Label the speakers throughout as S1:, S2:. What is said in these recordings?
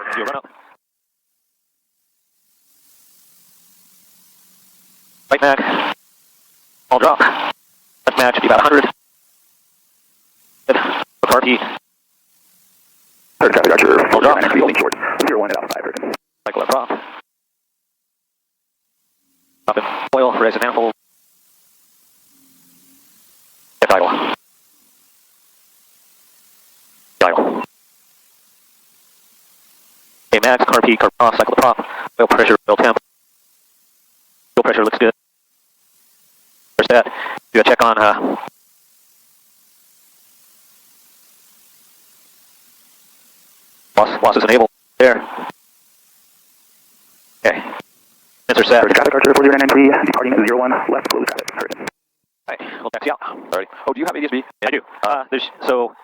S1: clear. Do a run up. Right mag. All drop. Left mag should be about 100. RP.
S2: Third copy, Roger.
S1: All drop.
S2: Holding short. 01 at Alpha 5.
S1: Cycle left drop. Drop in oil, raise an manifold. Get idle. Idle. Okay, max, RP, carb off, cycle the prop. Oil pressure, oil temp. Fuel pressure looks good. There's that. Do a check on losses enabled. There. Okay. Sensor set.
S2: Traffic Archer 4093, departing 01, left, close traffic.
S1: Alright, we'll taxi out. Alrighty. Oh, do you have ADSB? Yeah, I do. So,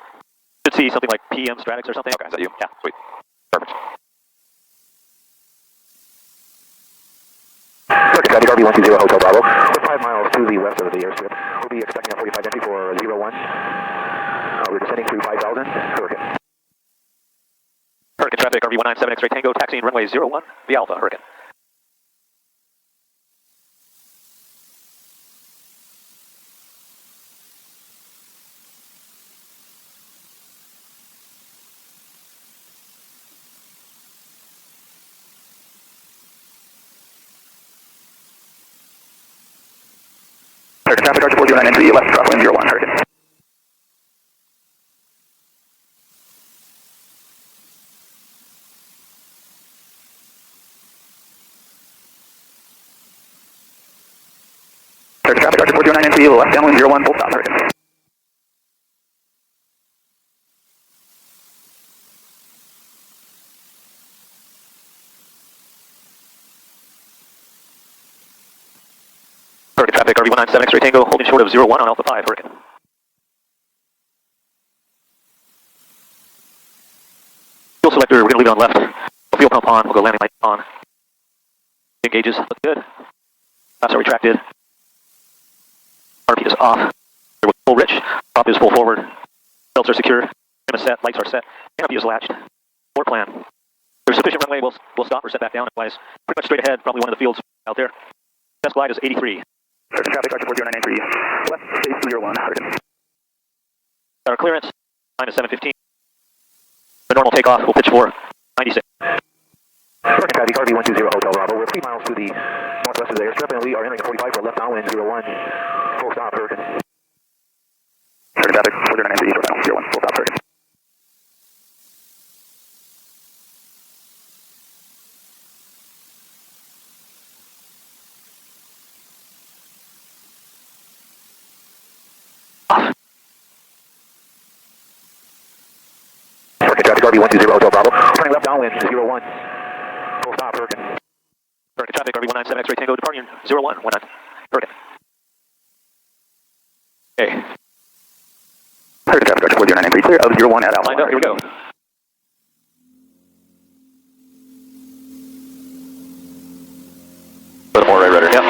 S1: should see something like PM Stratix or something. Okay, is that you? Yeah, sweet. Perfect.
S2: Circuit traffic RB120 Hotel Bravo. We're 5 miles to the west of the airstrip. We'll be expecting a 45 entry for 01. We're descending to 5,000. Hurricane.
S1: Hurricane traffic RB197 X-ray Tango, taxiing runway 01, the Alpha, Hurricane.
S2: Traffic Archer 4093, left, throttle 01, Hurricane. Traffic Archer 4093, left downwind 01, full stop, Hurricane.
S1: Hurricane traffic RB197 X-ray Tango, holding short of 01 on Alpha 5, Hurricane. Fuel selector, we're going to leave it on left. Fuel pump on, we'll go landing light on. Engages, look good. Flaps are retracted. RP is off. We're full rich. Prop is full forward. Belts are secure. Trim is set. Lights are set. Canopy is latched. Floor plan. There's sufficient runway. We'll stop or set back down. Otherwise, pretty much straight ahead. Probably one of the fields out there. Test glide is 83.
S2: Traffic Archer 4093, left, space 01, Hurricane.
S1: Our clearance, minus 715. The normal takeoff will pitch for 96.
S2: Circuit traffic RB120 Hotel Bravo. We're 3 miles to the northwest of the airstrip, and we are entering 45 for left downwind 01. Full stop, Hurricane. Circuit traffic 4093, short down 01, full stop, Hurricane. Circuit traffic RB120 Hotel Bravo. Turning left downwind 01. Full stop, Hurricane.
S1: Hurricane traffic RB197 X-ray Tango, departing 01, 19. Hurricane. Okay.
S2: Circuit traffic Archer 4093, clear of 01 at Alpha.
S1: Lined up, here we go. A little more right rudder, yep.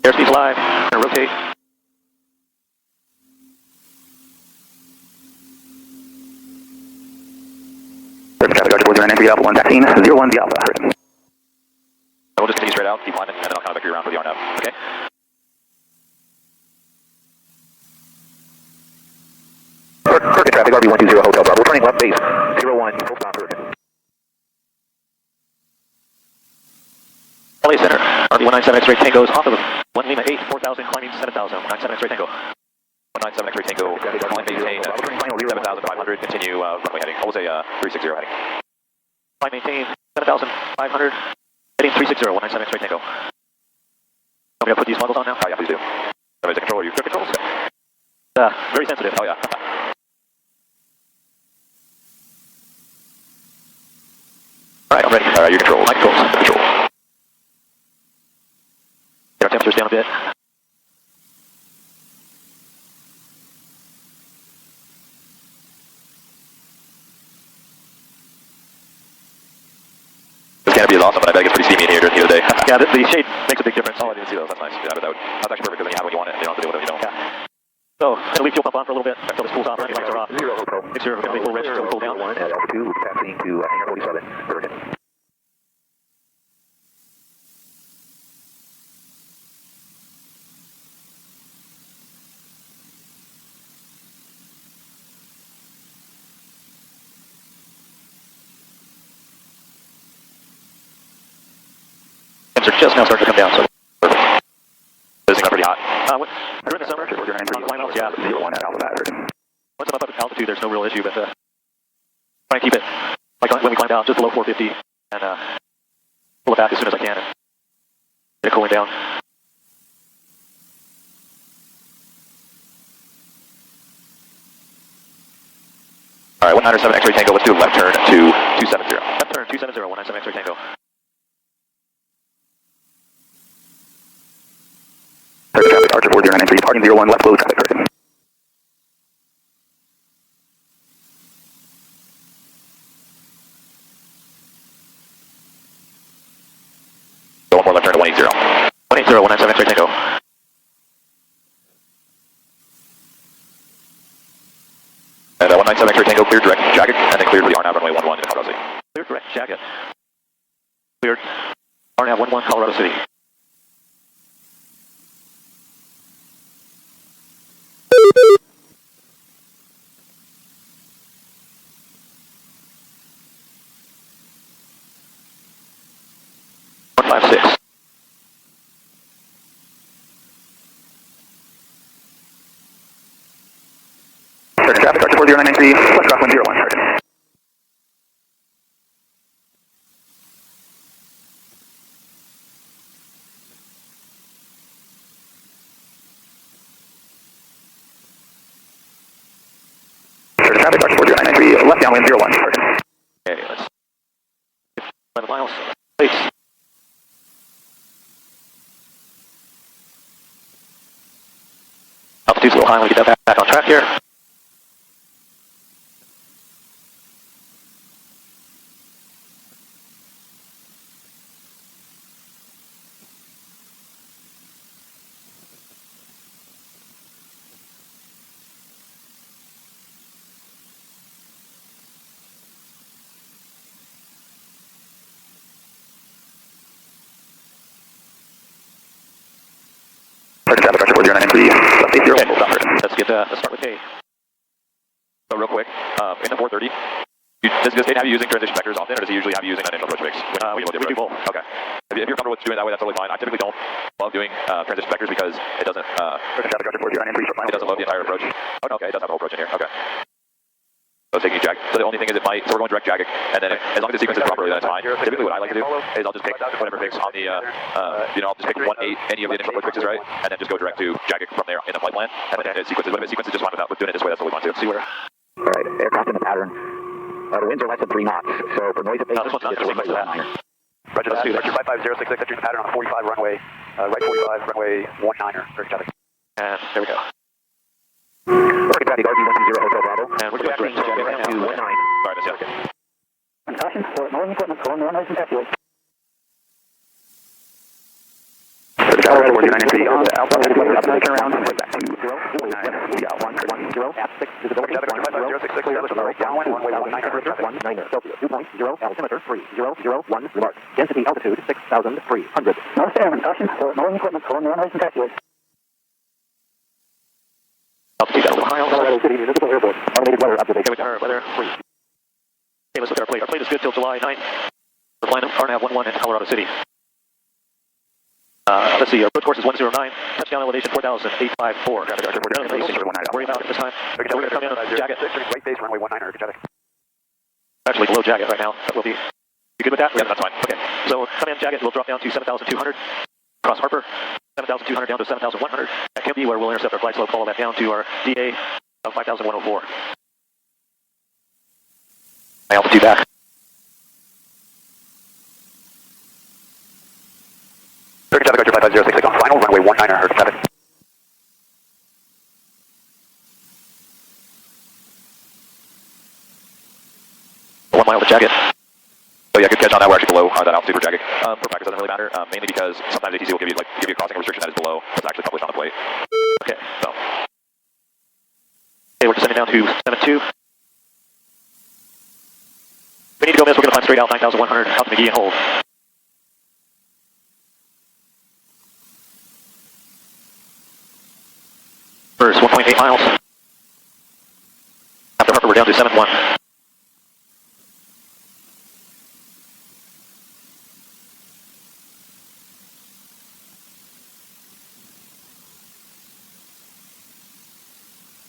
S1: Airspeed's live, gonna rotate.
S2: Circuit traffic Archer 4093, Alpha 1, taxiing 01, the Alpha, Hurricane.
S1: We'll just continue straight out, keep climbing, and then I'll kind of vector you around for the RNAV, okay?
S2: Circuit traffic RB120 Hotel Bravo. We're turning left base 01, full stop, Hurricane.
S1: LA Center, RB197 X-ray Tango is off of 1 Lima 8, 4,000, climbing 7,000, 197 X-ray Tango. 197 X-ray Tango, maintain 7,500, continue runway heading. Hold say 360 heading. Climb maintain 7,500, heading 360, 197 X-ray Tango. Want me to put these models on now? Oh yeah, please do. Somebody's in control, are you grip controls? Very sensitive, oh yeah. Alright, I'm ready. Alright, your control. My controls. Control. Get our temperatures down a bit. This canopy is awesome, but I bet it gets pretty steamy in here during the day. Yeah, the shade makes a big difference. Oh, I didn't see those. That's nice. Yeah, that's actually perfect because then you have what you want it. You don't have to do whatever you don't. Yeah. So, gonna leave fuel pump on for a little bit until this cools off. Running lights are off. Make sure we're gonna be full rich until we cool down.
S2: At altitude, passing to hangar 47, Hurricane.
S1: Temps are just now starting to come down, so fizzing up pretty hot. During the summer, flying out, yeah.
S2: 01 at Alpha Battery.
S1: Once I'm up at altitude, there's no real issue, but try and keep it, like when we climb down, just below 450, and pull it back as soon as I can, and get it cooling down. All right, 197 X-ray Tango, let's do a left turn to 270. Left turn 270, 197 X-ray Tango.
S2: Traffic, Archer 4093, parking 01, left low traffic, Hurricane.
S1: Go one more left turn to 180. 180, 197 X-ray Tango. And 197 X-ray Tango, cleared direct jacket, and then cleared for the RNAV runway 11 in Colorado City. Cleared direct jacket. Cleared RNAV 11 Colorado City.
S2: Traffic, Archer 4093, left crosswind 01, Hurricane. Traffic, Archer 4093, left downwind 01, Hurricane.
S1: Okay, let's 11 miles. Please. Altitude's a little high, we get that back on track here.
S2: Traffic, Archer 4093, left 80,
S1: Okay.
S2: full stop, Hurricane.
S1: Let's start with K. So real quick, in the 430, does State have you using transition vectors often, or does he usually have you using initial approach mix? We do both. Okay. If you're comfortable with doing it that way, that's totally fine. I typically don't love doing transition vectors because it doesn't
S2: Traffic, Archer 4093, short final.
S1: it doesn't load the entire approach. Oh, no, okay, it does have the whole approach in here. Okay. So it's taking jag. So the only thing is it might. So we're going direct jagging, and then as long as the sequence is properly, then it's fine. Typically, what I like to do is I'll just pick whatever fix on the, I'll just pick 1-8 any of the initial approach fixes, right, and then just go direct to jagging from there in the flight plan, and then it sequences. But if it sequences just fine with doing it this way, that's what we want to see where.
S2: All right, aircraft in the pattern. The winds are less than 3 knots, so for noise
S1: This one's not
S2: it's
S1: just that.
S2: Roger that. Roger 55066, entering the pattern on 45 runway, right 45, runway 19er, direct traffic.
S1: And there we go.
S2: Rocket traffic, RB120 Hotel Bravo.
S1: And we're going direct to jagging right now.
S2: 219.
S1: Sorry, miss you.
S3: Caution, for northern equipment, calling the noise and taxiway.
S2: Colorado 4993 on the Alpha,
S3: turn around,
S2: back to
S3: 0,
S2: we got 1,
S3: at 6, visibility, 1, 0, 6, downwind, runway 19er, traffic, 19er, Celsius, dew point, 0, altimeter, 3, 0, 0, 1, remark, density, altitude, 6,300. North Airman, caution, for northern equipment, calling the noise and taxiway.
S1: Altitude got a little high on
S3: Colorado City Municipal Airport, automated weather observation.
S1: Okay, we got our weather free. Okay, let's look at our plate. Our plate is good till July 9th. We're flying RNAV 11 in Colorado City. Let's see, our approach course is 109. Touchdown elevation 4,854. Worry about it this time. We're going to come in on jacket.
S2: Right base, runway 19er, traffic.
S1: Actually below jacket right now. That will be. You good with that? Yeah, that's fine. Okay. So come in jacket. We'll drop down to 7,200. Cross Harper. 7,200 down to 7,100. At Kempy, where we'll intercept our flight slope, follow that down to our DA of 5,104. My altitude back.
S2: Traffic, Archer 5506 on final, runway 19er, Hertz traffic.
S1: 1 mile to jacket. So yeah, good catch on that. We're actually below that altitude for jacket. For practice, it doesn't really matter, mainly because sometimes ATC will give you a crossing restriction that is below what's actually published on the plate. Okay, so. Okay, we're descending down to 7-2. We need to go miss. We're going to find straight out 9,100 out to McGee and hold. First 1.8 miles. After Harper, we're down to 7-1.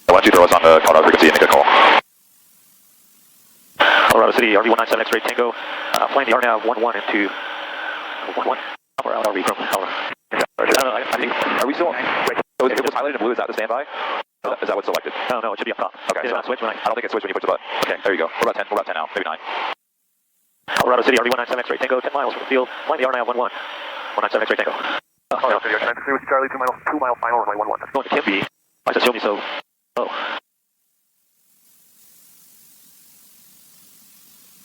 S1: Why don't you throw us on the Colorado frequency and make a call? Colorado City, RV197 X-ray Tango, flying the RNAV 11 into 11. How far out are we from Colorado? I think, are we still, so if it was highlighted in blue, is that the standby? Is that what's selected? No, it should be up top. Okay, so switch when I don't think it's switched when you push the button. Okay, there you go. We're about 10 now, maybe 9. Colorado City, RV197 X-ray Tango, 10 miles from the field, flying the RNAV 11. 197 X-ray Tango.
S2: Colorado City, RV193 with Charlie, 2 mile final, runway 11.
S1: Going to Tempe. Why does it show me so low?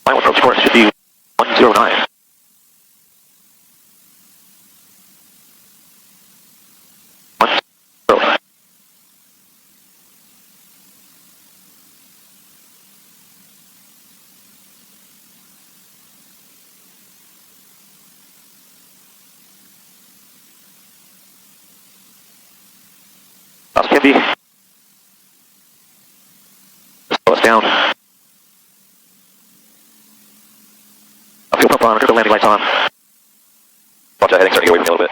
S1: Final approach course should be 109. South Kimby. Slow us down. Fuel pump on, triple landing lights on. Watch that heading starting to get away from me a little bit.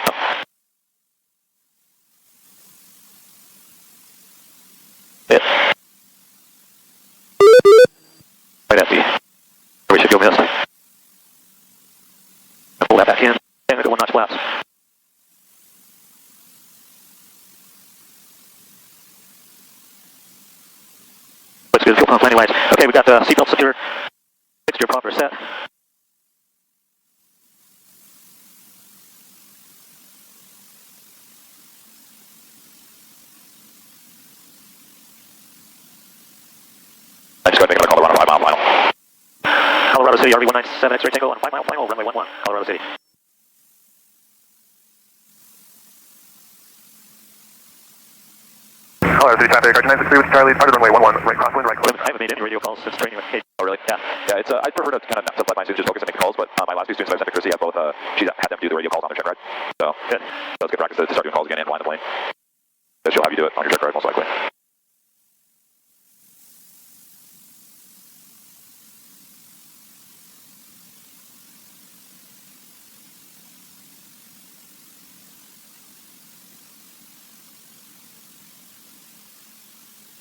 S1: Hit. Right at the. We should go miss. Pull that back in. And go 1 notch flaps. Looks good, fuel pump, landing lights. Okay, we got the seatbelt secure. Fixture proper set. I just got to make a call to run a 5 mile final. Colorado City, RV197 X-ray Tango on 5 mile final, runway 11, Colorado City.
S2: Colorado City traffic, R963 with Charlie, started runway 11, right crosswind, right close.
S1: I haven't made any radio calls since training with Kate. Oh, really? Yeah, it's, I prefer to kind of not let my students just focus and make calls, but my last 2 students I sent to Chrissy have both, she's had them do the radio calls on their check ride. So, good. So it's good practice to start doing calls again and flying the plane. So she'll have you do it on your check ride most likely.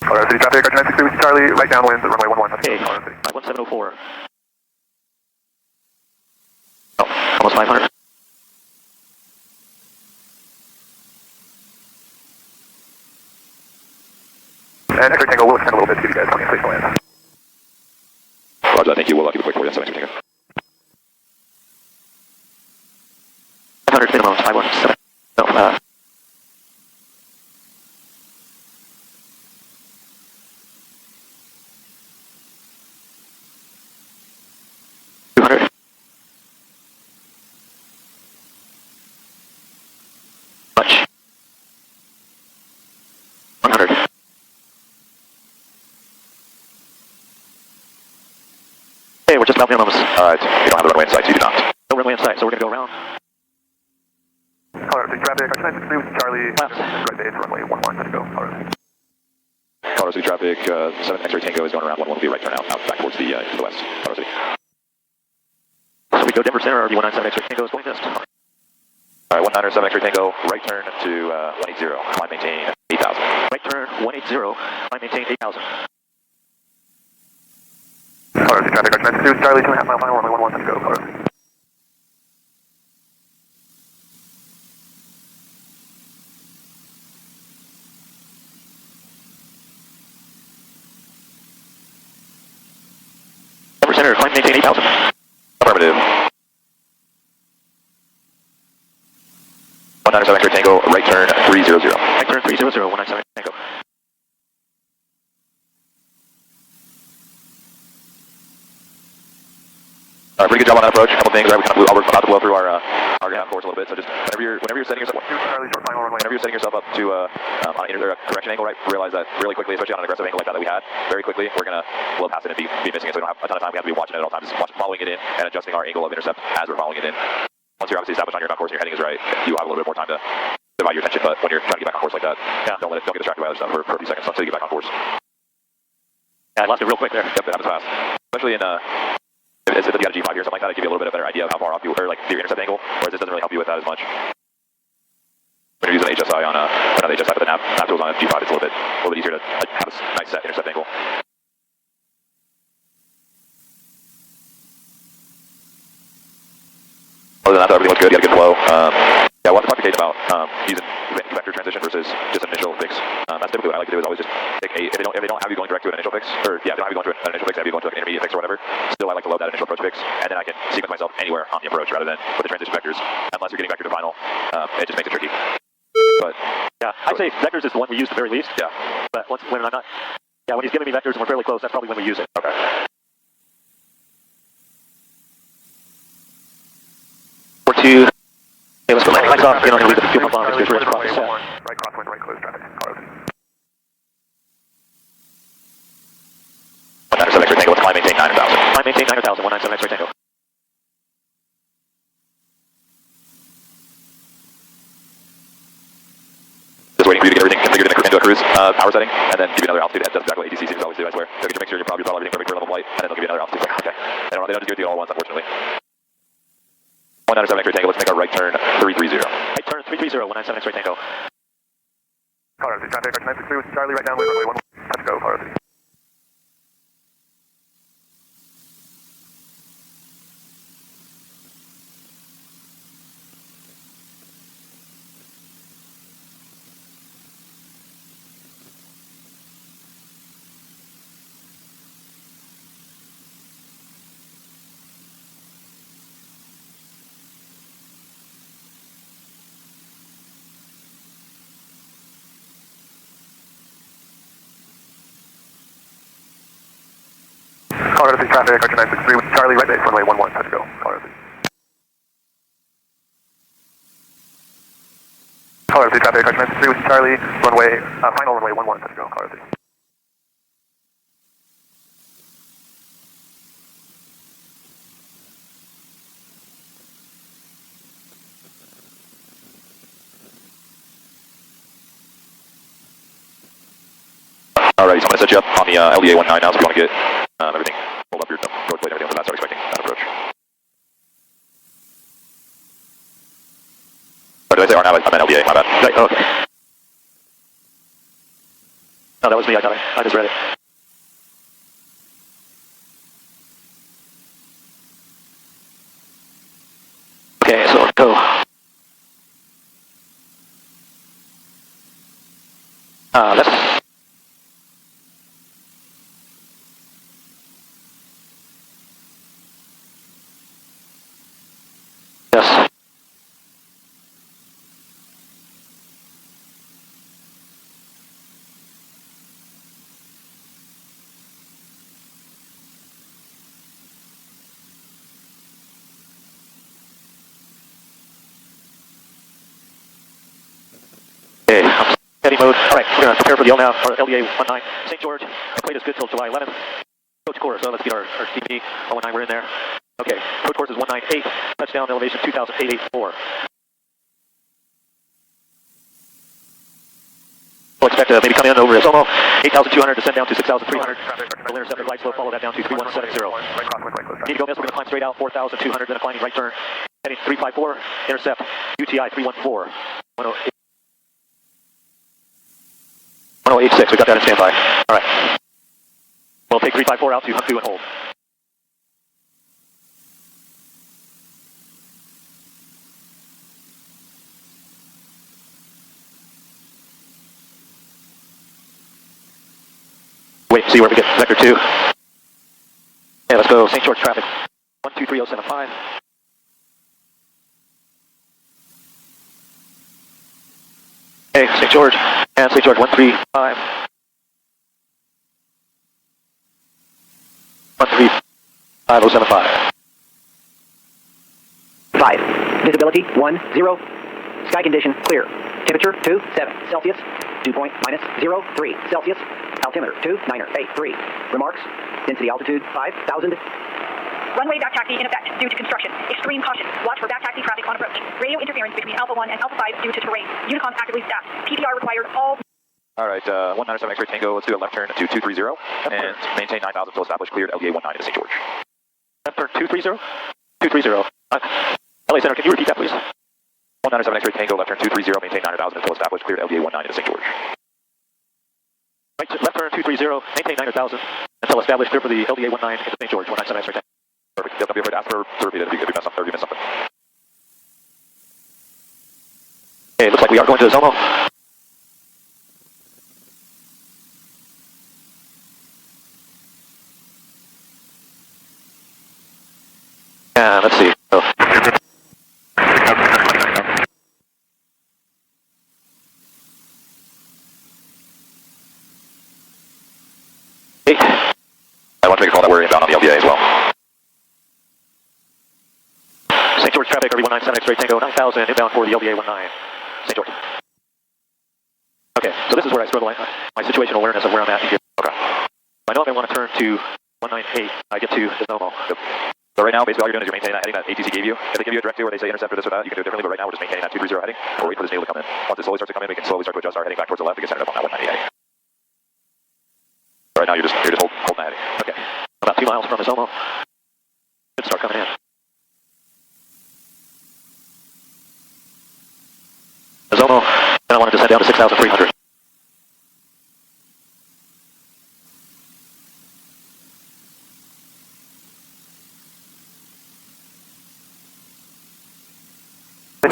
S2: Colorado City traffic, R963 with Charlie, right downwind, runway 11.
S1: Okay, 51704. Oh, almost 500.
S2: And X-ray Tango will extend a little bit to give you guys plenty of space to land.
S1: Roger that, thank you. We'll keep it quick for you. 7 X-ray Tango. 500 minimum, 517. No, 200. Much. 100. Okay, we're just about minimums.
S2: Alright, you don't have the runway in sight, so you do not.
S1: No runway in sight, so we're going to go around.
S2: Colorado City traffic, R963 with Charlie, right base, runway 11, let's go, Colorado City.
S1: Colorado City traffic, 7 X-ray Tango is going around 11, will be a right turn out back towards the west, Colorado City. So we go Denver Center, RV197 X-ray Tango is going east. Alright, 197 X-ray Tango, right turn to 180, line maintain 8,000. Right turn 180, line maintain 8,000.
S2: Colorado City traffic, R963 with Charlie, 2.5 mile final, runway 11, let's go, Colorado City.
S1: Denver Center, climb maintain 8,000. Affirmative. 197 X-ray Tango, right turn 300. Right turn 300, 197 Tango. Pretty good job on that approach. A couple things, right? We kind of blew, about to blow through our half course a little bit. So just whenever you're setting yourself,
S2: Charlie, short final runway.
S1: whenever you're setting yourself up to on an correction angle, right, realize that really quickly, especially on an aggressive angle like that we had, very quickly, we're going to blow past it and be missing it. So we don't have a ton of time. We have to be watching it at all times, following it in and adjusting our angle of intercept as we're following it in. Once you're obviously established on your course and your heading is right, you have a little bit more time to divide your attention. But when you're trying to get back on course like that, don't get distracted by other stuff for a few seconds until you get back on course.
S4: Yeah, I lost it real quick there.
S1: Yep, it happens fast. Especially in if you got a G5 here or something like that, it give you a little bit of a better idea of how far off you or like your intercept angle. Whereas this doesn't really help you with that as much. When you're using an HSI on not the HSI, but the nav tools on a G5, it's a little bit easier to have a nice set intercept angle. Other than that, everything looks good. You had a good flow. Yeah, we'll have to talk to Kate about using vector transition versus just an initial fix. That's typically what I like to do. Is always just pick if they don't have you going direct to an initial fix, or if they don't have you going to an initial fix, they have you going to like an intermediate fix or whatever. Still, I like to load that initial approach fix, and then I can sequence myself anywhere on the approach rather than with the transition vectors. Unless you're getting vector to final, it just makes it tricky. But
S4: yeah, I'd say vectors is the one we use the very least.
S1: Yeah.
S4: But when I'm not, yeah, when he's giving me vectors and we're fairly close, that's probably when we use it.
S1: Okay.
S4: Two. Okay, let's go lights off. Then I'm going to leave the fuel pump on. Let's go across the set.
S2: Right crosswind, right close traffic.
S1: Car 197 X-ray Tango, climb maintain 9,000.
S4: Climb maintain 9,000, 197 X-ray Tango.
S1: Just waiting for you to get everything configured into a cruise power setting, and then give you another altitude. That's exactly what ATC seems to always do, I swear. They'll get you make sure your throttle, everything perfect for level flight, and then they'll give you another altitude. Okay. They don't just do it all at once, unfortunately. 197 X-ray Tango, let's make our right turn 330.
S4: Right turn 330, 197 X-ray Tango.
S2: Colorado City traffic, 963 with Charlie, right downwind, runway 11. Let's go, Colorado City. Colorado City traffic, Archer 963 with Charlie, right base, runway 11, touch go, Colorado City. Colorado City traffic, Archer 963 with Charlie, runway, final runway 11, touch go, Colorado City.
S1: Alright, so I'm going to set you up on the LDA 19 now, so if you want to get everything pulled up, your approach plate and everything, so that's start expecting that approach. Or did I say R now? I meant LDA, my bad.
S4: Right, oh, okay. No, that was me, I thought I just read it. Okay, so go. Let's... Yes. Okay, steady mode. All right, we're going to prepare for the LNAV, or LDA 19. St. George, our plate is good till July 11th. Coach course, so let's get our CPD. 019, we're in there. Okay, coach course is 198. Touchdown elevation 2,884. We'll expect to maybe come in over Somo, 8,200, descend down to 6,300. We'll intercept the flight slow, follow that down to 3170. Need to go miss, we're going to climb straight out 4,200, then a climbing right turn. Heading 354, intercept UTI 314. 1086, we got that in standby. All right. We'll take 354 out to Hunt 2 and hold. Wait, see where we get vector 2. Okay, let's go St. George traffic. 123075. Okay, St. George, and St. George 135. 135075.
S3: 5. Visibility 10. Sky condition clear. Temperature 27 Celsius. Dew point -03 Celsius. Altimeter 2983. Remarks. Density altitude 5,000.
S5: Runway back taxi in effect due to construction. Extreme caution. Watch for back taxi traffic on approach. Radio interference between Alpha 1 and Alpha 5 due to terrain. Unicom actively staffed. PPR required all...
S1: All right, 197 X-ray Tango, let's do a left turn to 230 and maintain 9,000 until established cleared LDA 19 into St. George.
S4: Left turn 230? 230. LA Center, can you repeat that, please?
S1: 197 X-ray Tango, left turn 230, maintain 9,000 until established cleared LDA 19 into St. George.
S4: Right, left turn 230, maintain 9,000 until established clear for the LDA 19 into St. George, 197 X-ray Tango.
S1: Perfect. Don't be afraid to ask for to repeat it if you mess up or you miss something.
S4: Okay, looks like we are going to Zomo. Let's see.
S1: Hey. I want to make a call that we're inbound on the LDA as well.
S4: St. George traffic, RV 197 X-ray Tango, 9,000 inbound for the LDA 19. St. George. Okay, so this is where I struggle. My situational awareness of where I'm at here.
S1: Okay.
S4: I know if I want to turn to 198, I get to Zomo.
S1: Yep. So right now, basically all you're doing is you're maintaining that heading that ATC gave you. If they give you a direct to where they say intercept or this or that, you can do it differently, but right now we're just maintaining that 230 heading. We're waiting for this needle to come in. Once it slowly starts to come in, we can slowly start to adjust our heading back towards the left to get centered up on that 198. Right now you're just holding that heading.
S4: Okay. About 2 miles from the Zomo. Should start coming in. The Zomo, then I want to descend down to 6,300.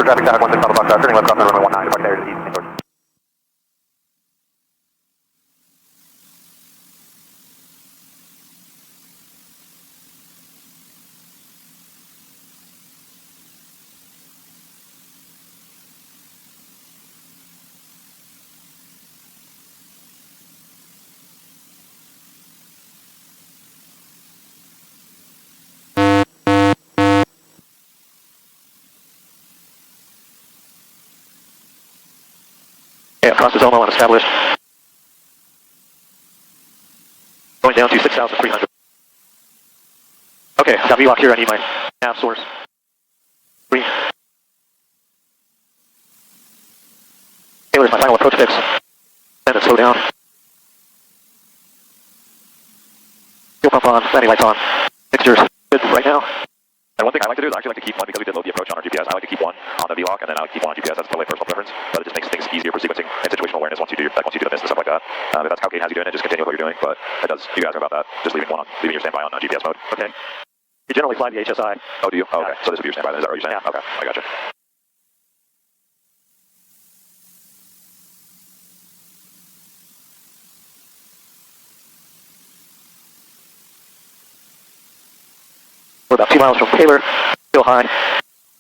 S2: Traffic static 16 Papa Fox, turning left off the runway 19, depart there to the east, St. George.
S4: Okay, across the Zomo and established. Going down to 6,300. Okay, got VLOC here. I need my nav source. 3. Taylor's my final approach fix. Then it slow down. Fuel pump on, landing lights on. Mixtures good right now.
S1: And one thing I like to do is I actually like to keep one, because we did load the approach on our GPS, I like to keep one on the VLOC, and then I like to keep one on GPS. That's totally personal preference, but it just makes things easier for sequencing and situational awareness once you do the mist and stuff like that. If that's how Kate has you doing it, just continue with what you're doing, but it does, you guys are about that, just leaving your standby on GPS mode.
S4: Okay. You generally fly the HSI.
S1: Oh, do you? Oh, okay. So this would be your standby then, is that what you're saying?
S4: Yeah.
S1: Okay, I gotcha.
S4: We're about 2 miles from Taylor, still high,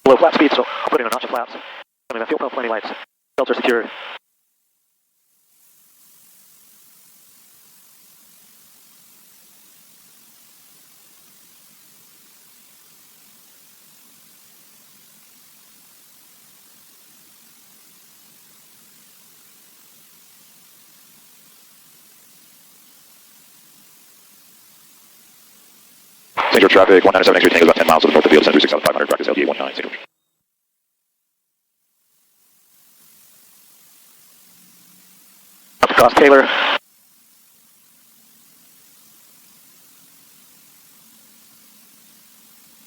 S4: below flat speed, so I'll put in a notch of flaps. I mean, fuel pump, landing lights, belts are secured.
S1: St. George traffic, 197 X-ray Tango is about 10 miles to the north of the field, center 6,500, practice LDA 19, St. George.
S4: Up across Taylor.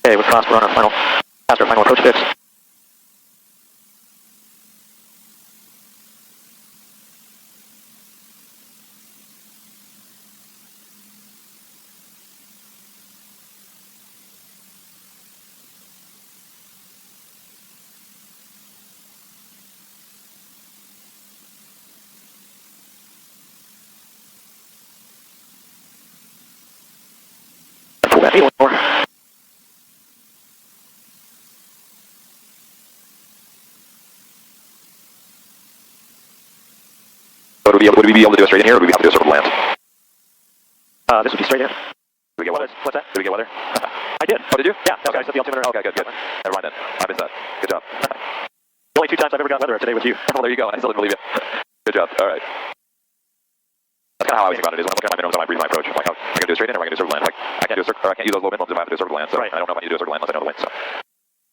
S4: Okay, we're crossed, we're on our final approach fix. Pull that needle more.
S1: So would we be able to do a straight in here, or would we have to do a circle land?
S4: This would be straight in.
S1: Did we get weather?
S4: What's that?
S1: Did we get weather?
S4: I did.
S1: Oh, did you?
S4: Yeah,
S1: Okay.
S4: I set the altimeter.
S1: Okay, good. Never mind then. I missed that. Good job.
S4: The only 2 times I've ever got weather today with you.
S1: Well, there you go, and I still didn't believe you. Good job. All right. That's kind of how I think about it, is when I'm looking at my minimums, I might breathe my approach. I'm like, oh, am I going to do a straight in, or am I going to do a circle land? Like, I can't do a circle, or I can't use those low minimums if I have to do a circle land, so
S4: right.
S1: I don't know if I need to do a circle land unless I know the wind, so.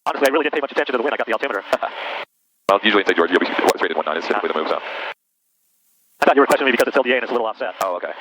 S4: Honestly, I really didn't pay much attention to the wind. I got the altimeter.
S1: Well, usually in St. George, you'll be what's rated 1.9 is typically the move, so.
S4: I thought you were questioning me because it's LDA and it's a little offset.
S1: Oh, okay.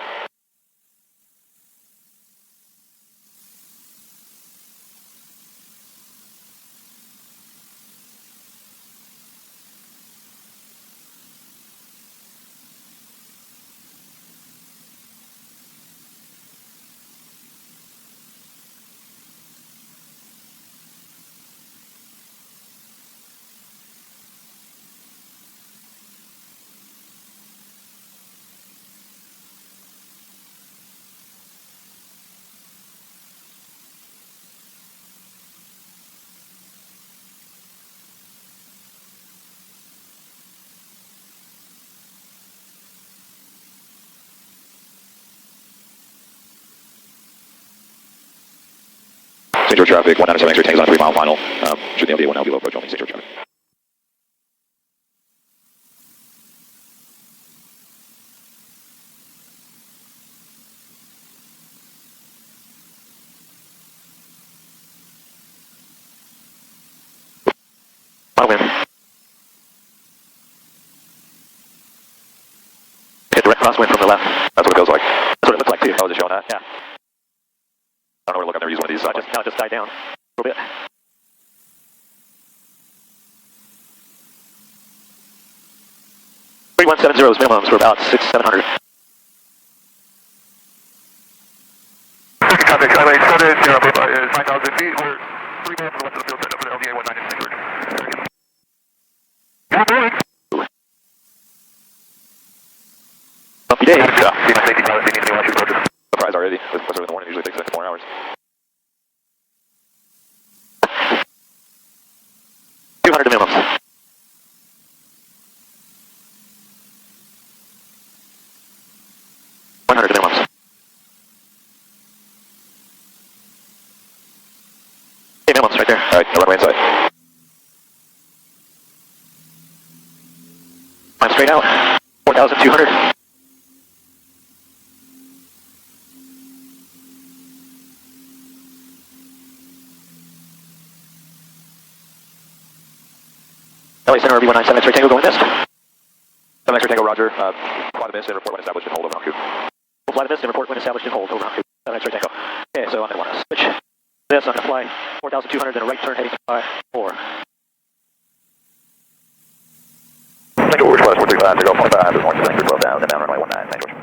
S1: St. George traffic, 197 X-ray tank is on a 3-mile final. Should the LDA 1 now be low approach only, St. George traffic.
S4: Final wind. Hit direct crosswind from the left.
S1: That's what it feels like.
S4: That's what it looks like too.
S1: Oh, is it showing that?
S4: Yeah.
S1: I don't know where to look, I've never used one of these. So
S4: Now it just died down a little bit. .317 minimums for about 600-700.
S2: Contact Skyway 7 is 5,000 feet. We're 3 minutes west of the field set up for the LDA 19 in St. George. Good morning.
S4: Bumpy day.
S2: Yeah, see my safety pilot, they need to be 1 2 approaches.
S1: surprised already. What's early in the morning usually takes 4 hours.
S4: 200 minimums. Minimums. Hey, minimums right there.
S1: All right, no runway inside.
S4: Climb straight out. 4,200. LA Center, RB197 X-ray Tango going west.
S1: 7 X-ray tango, roger. Fly the mist and report when established and hold over on Coop.
S4: We'll fly the mist and report when established and hold over on 7 X-ray Tango. Okay, so I'm going to want to switch this. I'm going to fly 4,200, then a right turn heading to 54.
S2: Tango Rouge plus 435, Tango 25, is 1 to 12,000, down runway 19, St. George.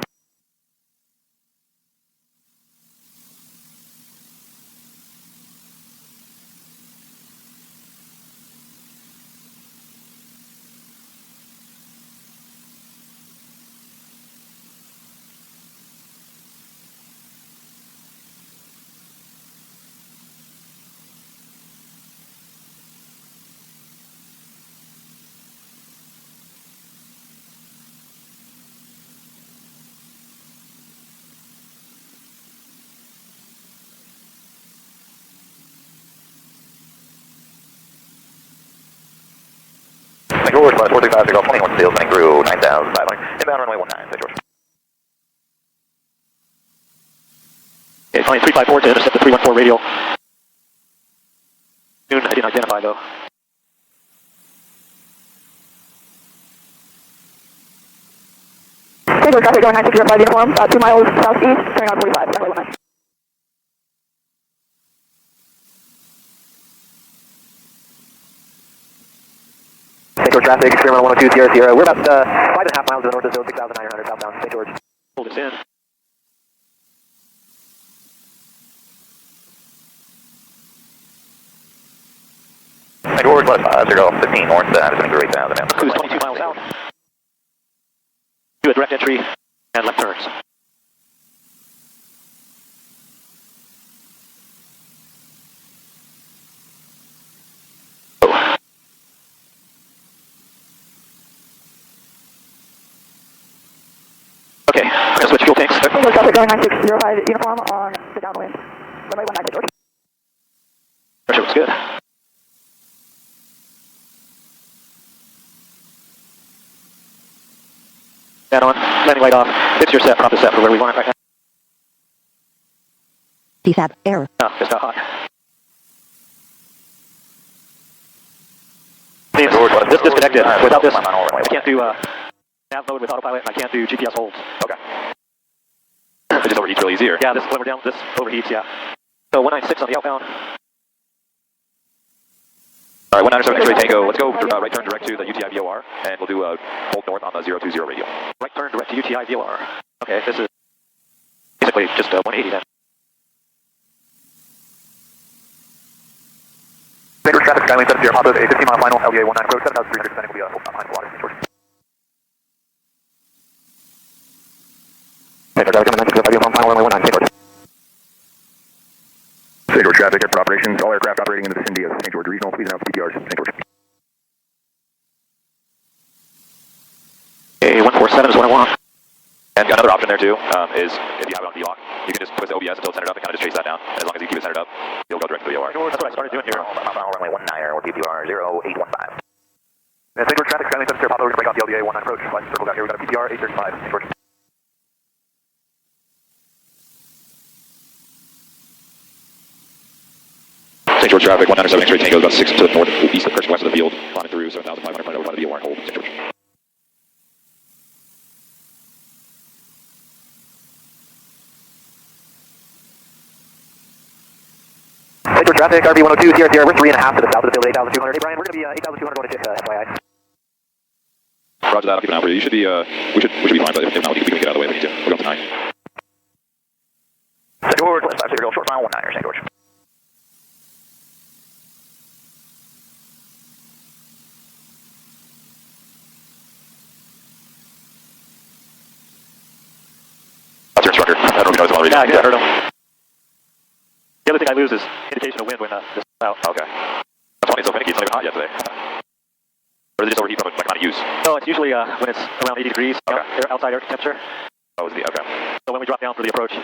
S2: Tango Rouge plus 435, Tango 21 seals, running through 9,500, inbound runway 19, St. George.
S4: Okay, flying 354 to intercept the 314 radial. Soon, I didn't identify though.
S5: Tango traffic going 9605 uniform, 2 miles southeast, turning on 45, runway 19.
S2: St. George traffic, Experiment 102 Sierra Sierra. We're about 5.5 miles to the north of zone 6,900 southbound St. George.
S4: Hold this in.
S2: St. George plus 50 north, is running through 8,000.
S4: Cruise 22 miles out. Do a direct entry and left turns. Okay, I'm going to switch fuel tanks.
S5: Tango traffic going 9605 uniform on the downwind, runway 19, St. George.
S4: Pressure looks good. That on, landing light off. Fix your set, prop the set for where we want it right now.
S5: DFAB, error.
S4: No, it's not hot. Means this disconnected. Without this, I can't do nav mode with autopilot, and I can't do GPS holds.
S1: Okay. It just overheats really easier.
S4: Yeah, this when we're down, this overheats, yeah. So 196 on the outbound.
S1: All right, 197 X-ray Tango. Let's go right turn direct to the UTI VOR, and we'll do hold north on the 020 radio.
S4: Right turn direct to UTI VOR. Okay, this is basically just 180 then.
S2: Vancouver traffic, Skylane 70, Papa, a 15-mile final, LBA 19 approach, 7,300 descending will be full stop behind the water. Vancouver traffic, coming 9 final, runway 19, St. George. St. George traffic, airport operations, all aircraft operating in the vicinity of St. George Regional, please announce PTRs, St. George.
S4: Okay, 147 is what I want.
S1: And another option there too is if you have it on VLOC, you can just twist the OBS until it's centered up and kind of just chase that down. And as long as you keep it centered up, you'll go direct to the VOR.
S4: That's what I started doing here.
S2: Runway 19 or PTR 0815. St. George traffic, Skylane 70, Papa, we're going to break off the LBA 19 approach. Flight circle down here, we've got a PTR 835, St. George.
S1: St. George traffic, 197 X-ray Tango, about 6 to the north, east, west of the field, flying through 7,500 over by the VOR and hold St. George.
S2: St. George traffic, RB 102, Sierra, we're 3.5 to the south of the field, 8,200. Hey Brian, we're going to be 8,200 going to FYI.
S1: Roger that, I'll keep an eye out for you. You should be, we should be fine, but if not, we can get out of the way if we need to. We're going to 9.
S2: St. George, left 5 0, short final 19er, St. George.
S1: That's your instructor. I don't know if you know this already.
S4: Yeah, I heard him. The other thing I lose is indication of wind when this is out.
S1: Okay. That's funny, it's so finicky, it's not even hot yet today. Or is it just overheat from like amount of use?
S4: No, it's usually when it's around 80 degrees,
S1: Okay.
S4: outside air temperature.
S1: Oh, is the, okay.
S4: So when we drop down for the approach,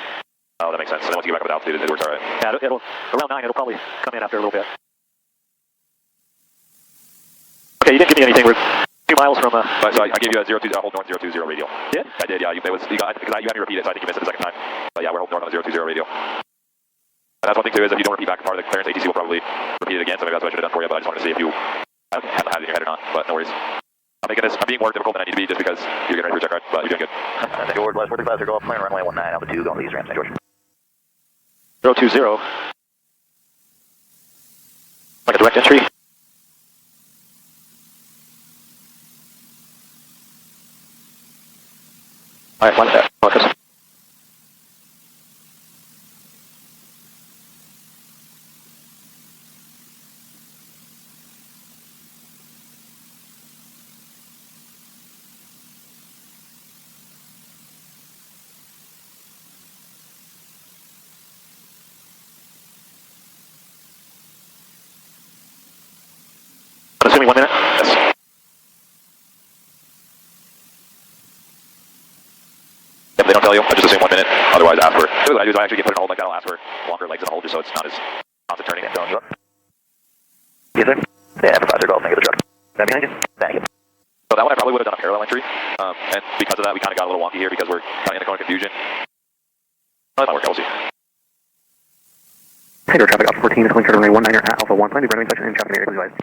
S1: Oh, that makes sense. And then once you get back up with altitude, it works alright.
S4: yeah, it'll around 9, it'll probably come in after a little bit. Okay, you didn't give me anything. We're 2 miles from
S1: But, so I gave you a 02, hold north 020 radial.
S4: Did?
S1: I did, yeah. You had me repeat it, so I think you missed it the second time. But yeah, we're holding north on the 020 radial. And that's one thing too, is if you don't repeat back part of the clearance, ATC will probably repeat it again, so maybe that's what I should have done for you, but I just wanted to see if you have it in your head or not, but no worries. I'm being more difficult than I need to be just because you're getting ready for check ride, but you're doing good.
S2: St. George, last 45, go off, plan runway 19, altitude, going to the east ramp, St. George.
S4: 020. Like a direct entry. Alright, one there. Marcus. I'm assuming 1 minute.
S1: Yes. If they don't tell you, I just assume 1 minute, otherwise ask for, what I do is I actually get put in a hold like that, I'll ask for longer legs in a hold just so it's not as constant turning.
S2: Telling you up. Yes, sir. Yeah, for 5 golf, make it the truck. Right behind you? Thank you.
S1: So that one I probably would have done a parallel entry, and because of that we kind of got a little wonky here because we're kind of in the cone of confusion. That might work, we'll see.
S2: St. George traffic, Alpha 14, calling runway 19 at Alpha 1, plan to runway section and traffic area, please advise.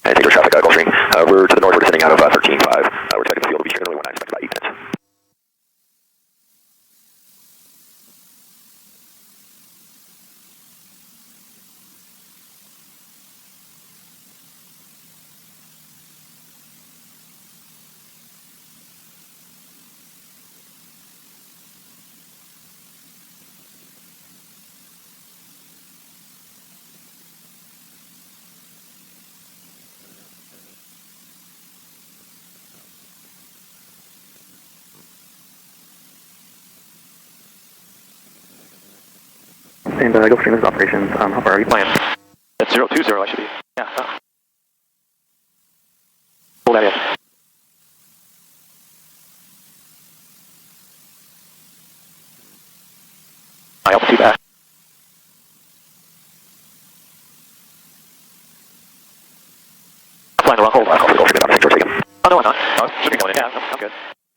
S2: St. George traffic, Gulfstream. We're to the north, we're descending out of 13.5. We're expecting the field to be here runway 19, expect about 8 minutes. And Gulfstream is operations. How far are you playing?
S4: That's 020, I should be. Yeah. Pull that in. My altitude back. find the wrong hold.
S2: I'll call the Gulfstream inbound, St. George taken.
S4: Oh, no, I'm not.
S1: Oh, should be coming in.
S4: Yeah, I'm good.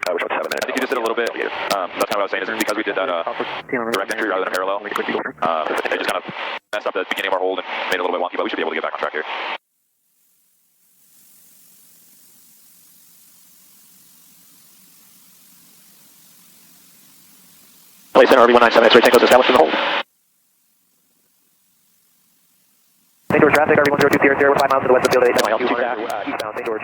S2: We're short 7 minutes.
S1: I think you just did a little bit. That's kind of what I was saying, is because we did that direct entry rather than a parallel, it just kind of messed up the beginning of our hold and made it a little bit wonky, but we should be able to get back on track here.
S4: LA Center, RV197 X-ray Tango is established in the hold.
S3: St. George traffic, RV102 Sierra Sierra, 5 miles to the west of field 8,
S4: My altitude
S3: 200, eastbound St. George.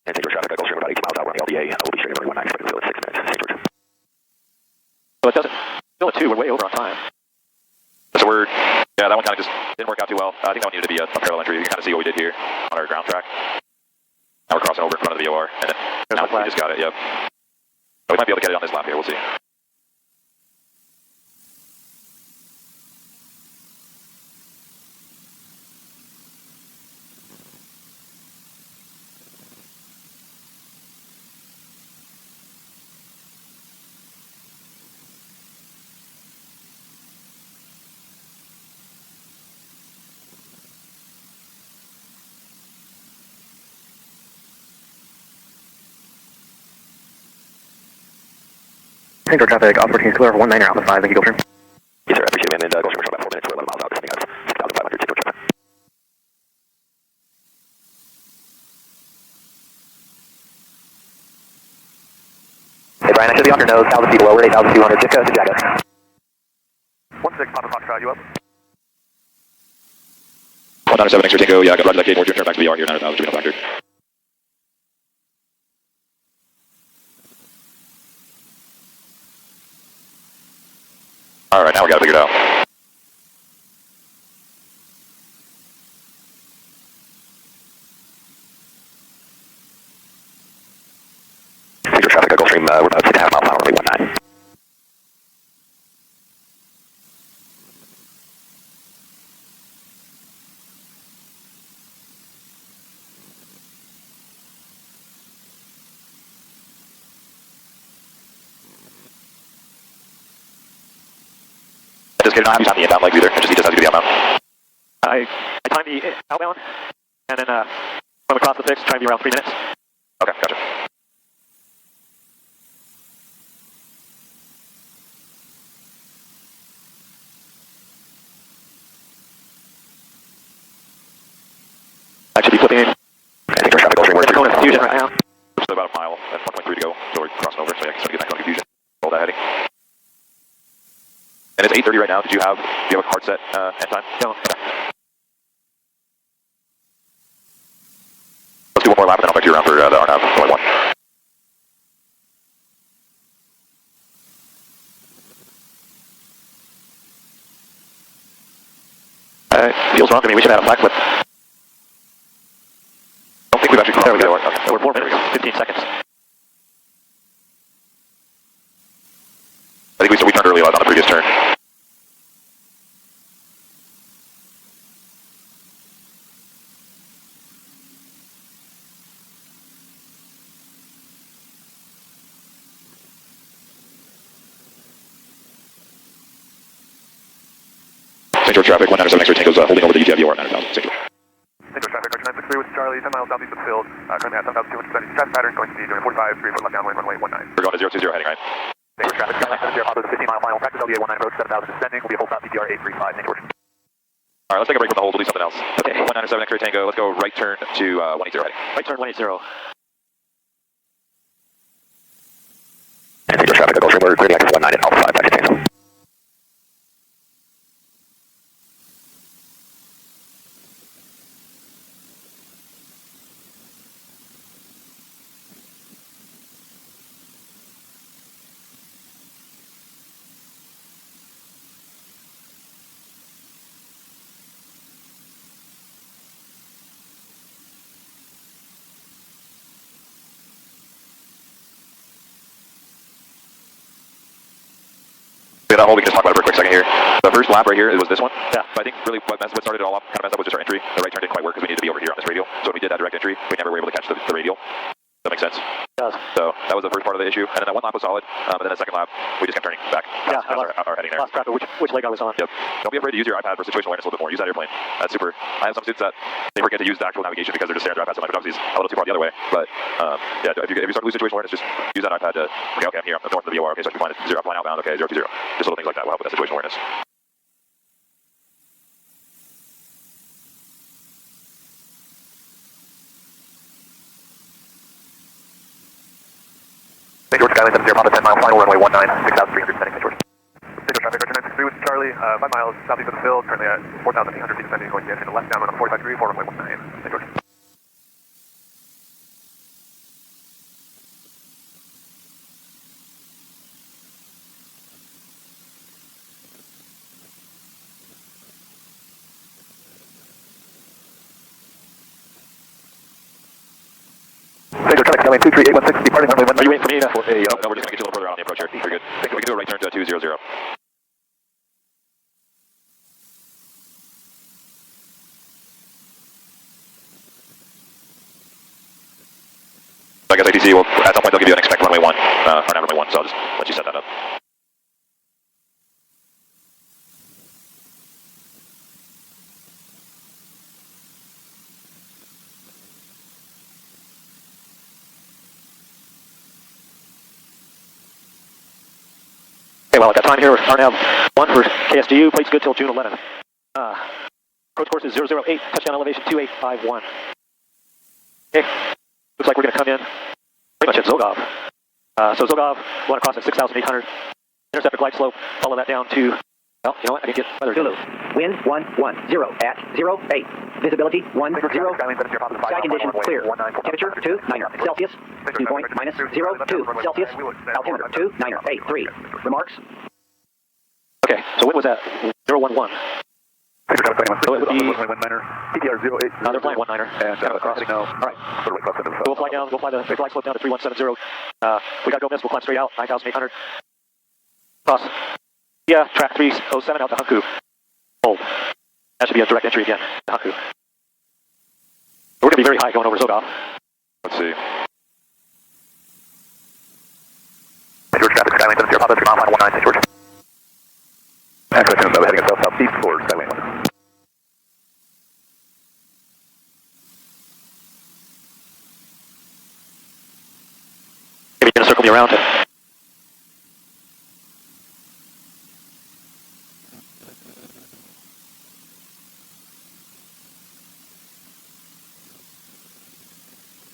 S2: And St. George traffic, Gulfstream about 18 miles out, running LDA. We'll be straight running 19, expected to fill at 6 minutes. St. George.
S4: So it doesn't, still at 2, we're way over on time.
S1: So yeah, that one kind of just didn't work out too well. I think that one needed to be a parallel entry. You can kind of see what we did here on our ground track. Now we're crossing over in front of the VOR, and then now we just got it, yep. But we might be able to get it on this lap here, we'll see.
S3: St. George traffic, off 14 clear over 19er, out 5, thank you, Gulfstream.
S2: Yes, sir, I appreciate it. And Gulfstream, we're about 4 minutes, we're 11 miles out, descending at 6,500, St. George traffic.
S3: Hey Brian, I should be on your nose, 1,000 feet below, we're 8,200, zip code to Jaga.
S2: 16, Papa Foxtrot, you up?
S1: 197 X-ray Tango, yeah, got roger that gate, turn back to VR here, 9,000, should be no factor. Alright, now we got it figured out.
S2: St. George traffic, Gulfstream, we're about 6.5 miles an hour, runway 19.
S1: Just kidding, I don't have to time the inbound legs either, he just has to do the outbound.
S4: I timed the outbound, and then from across the fix, try to be around 3 minutes.
S1: Okay, gotcha.
S4: I should be flipping in.
S2: St. George traffic, Gulfstream, we're
S4: It's a cone of confusion right now.
S1: Still about a mile and 1.3 to go, so we're crossing over, so yeah, just want to get back on confusion. Roll that heading. And it's 8:30 right now. Do you have a hard set end time?
S4: No.
S1: Okay. Let's do one more lap and then I'll back to you around for the R9, only one.
S4: Feels wrong to me, we should have had a flag flip.
S1: I don't think we've actually crossed.
S4: There we go.
S1: Okay.
S4: We're 4 minutes, 15 seconds.
S1: I think we turned early on the previous turn. St. George traffic, 197 X-ray Tango's holding over the UTI VOR at 9,000. St. George.
S2: St. George traffic, Archer 963 with Charlie, 10 miles southeast of the field, currently at 7,270 traffic pattern, going to be 245, 3 foot left downwind, runway 19.
S1: We're going to 020 heading right.
S2: St. George traffic, Skyline 70, Papa, 15-mile final, practice LDA 19 approach, 7,000 descending, will be a full stop, PTR 835, St. George.
S1: Alright, let's take a break from the hold, we'll do something else. Okay, 197 X-ray Tango, let's go right turn to 180 heading.
S4: Right turn 180.
S2: And St. George traffic, Gulfstream, we're clearing active 19 and Alpha 5, back to Tango.
S1: That hold, we can just talk about it for a quick second here. The first lap right here, it was this one.
S4: Yeah.
S1: But I think really what started it all off, kind of messed up, was just our entry. The right turn didn't quite work because we needed to be over here on this radial. So when we did that direct entry, we never were able to catch the radial. That makes sense.
S4: It does.
S1: So that was was the first part of the issue, and then that one lap was solid, but then the second lap, we just kept turning back.
S4: Yeah,
S1: our heading there.
S4: Lost track of which leg I was on.
S1: Yep. Don't be afraid to use your iPad for situational awareness a little bit more. Use that airplane. That's super. I have some students that they forget to use the actual navigation because they're just staring at their iPads, so my photography's a little too far the other way. But yeah, if you start to lose situational awareness, just use that iPad to, okay, I'm here, I'm north of the VOR, okay, so I should be flying 0 outbound, okay, 020. Just little things like that will help with that situational awareness.
S2: St. George Skyline 70, Papa 10 mile, final runway 19, 6,300, descending St. George. St. George traffic, Archer 963 with Charlie, 5 miles southeast of the field, currently at 4,800 feet descending, going in the left downwind on 45 degree, 4 runway 19, St. George. St. George traffic, Skyline 23816, departing runway 19.
S1: Are you waiting for me? No, we're just going to get you a little further out on the approach here. You're good. We can do a right turn to 200. I guess ATC will, at some point, they'll give you an expect runway 1, or not runway 1, so I'll just let you set that up.
S4: Okay, well, I got time here. RNAV 1 for KSGU. Plate's good till June 11th. Approach course is 008, touchdown elevation 2851. Okay, looks like we're going to come in pretty much at Zogov. So Zogov, we want to cross at 6,800. Intercept a glide slope, follow that down to, well, you know what, I can get weather.
S3: Zulu. Wind 110 at 08. Visibility 10. Sky condition clear. Temperature 29 Celsius. Dew point minus 02 Celsius. Altimeter 2983. Remarks?
S4: Okay, so when was that? 011. So it would be,
S2: PTR 08.
S4: they're flying 19er.
S2: And crossing now.
S4: All right. We'll fly down, we'll fly the glide slope down to 3170. We got to go miss, we'll climb straight out, 9,800. Cross. Yeah, track 307 out to Hankou. Hold. That should be a direct entry again to Hankou. We're going to be very high going over Zogov.
S1: Let's see.
S2: St. George traffic, Skyline 70, Papa 3 mile, final 19, St. George. Access to heading south-southeast for Skyline 1.
S4: Maybe you're going to circle me around.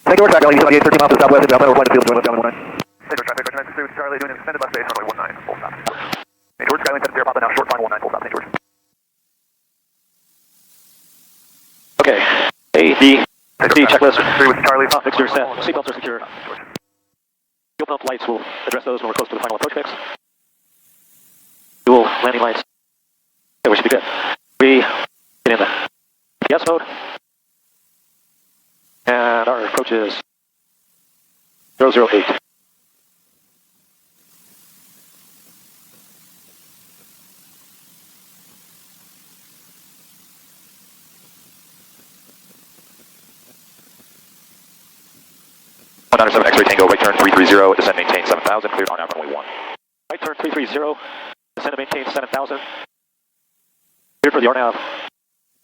S2: St. George traffic, LE 78, 13 miles to the southwest, Alpha, we're flying the field, join Skyline 19. St. George traffic, Archer 963 with Charlie, doing an extended left base, runway 19, full stop. St. George, Skyline 70, Papa, now short, final 19, full stop, St. George.
S4: Okay. A, B, C checklist.
S2: 3 with Charlie.
S4: Fixture set. Seatbelts are secure. Fuel pump lights, we'll address those when we're close to the final approach mix. Dual landing lights. Okay, we should be good. We get in the GPS mode. And our approach is 008.
S1: X-ray Tango, right turn 330, descend maintain 7,000, cleared on out runway 1.
S4: Right turn 330, descend and maintain 7,000. Cleared for the RNAV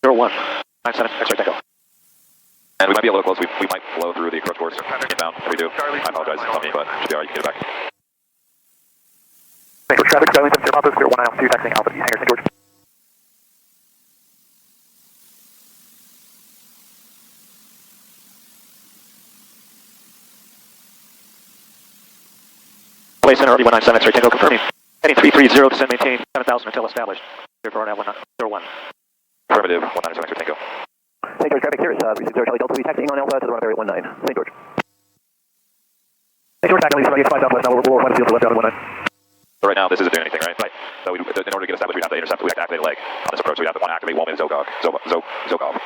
S4: 01, 97, X-ray Tango.
S1: And we might be a little close, we might blow through the approach course inbound. If we do, I apologize, it's not me, but should be alright, you can get it back.
S2: St. George traffic, Skyline 70, Papa, clear 192, taxiing Alpha, hangar St. George.
S4: Play center, RD197, X-ray Tango, confirming. Heading 330, descend maintain 7,000 until established. Cleared for RNAV 01.
S1: Affirmative, 197 X-ray Tango.
S2: St. George traffic, here is 30 Charlie Delta, we taxiing on Alpha to the runway 19, St. George. St. George taxiing, 75 southwest, now we're flying the field to left down 19.
S1: So right now, this isn't doing anything, right? Right. So in order to get established, we'd have to intercept, we'd have to activate a leg on this approach, so we'd have to want to activate Woman Zogov. Zogov.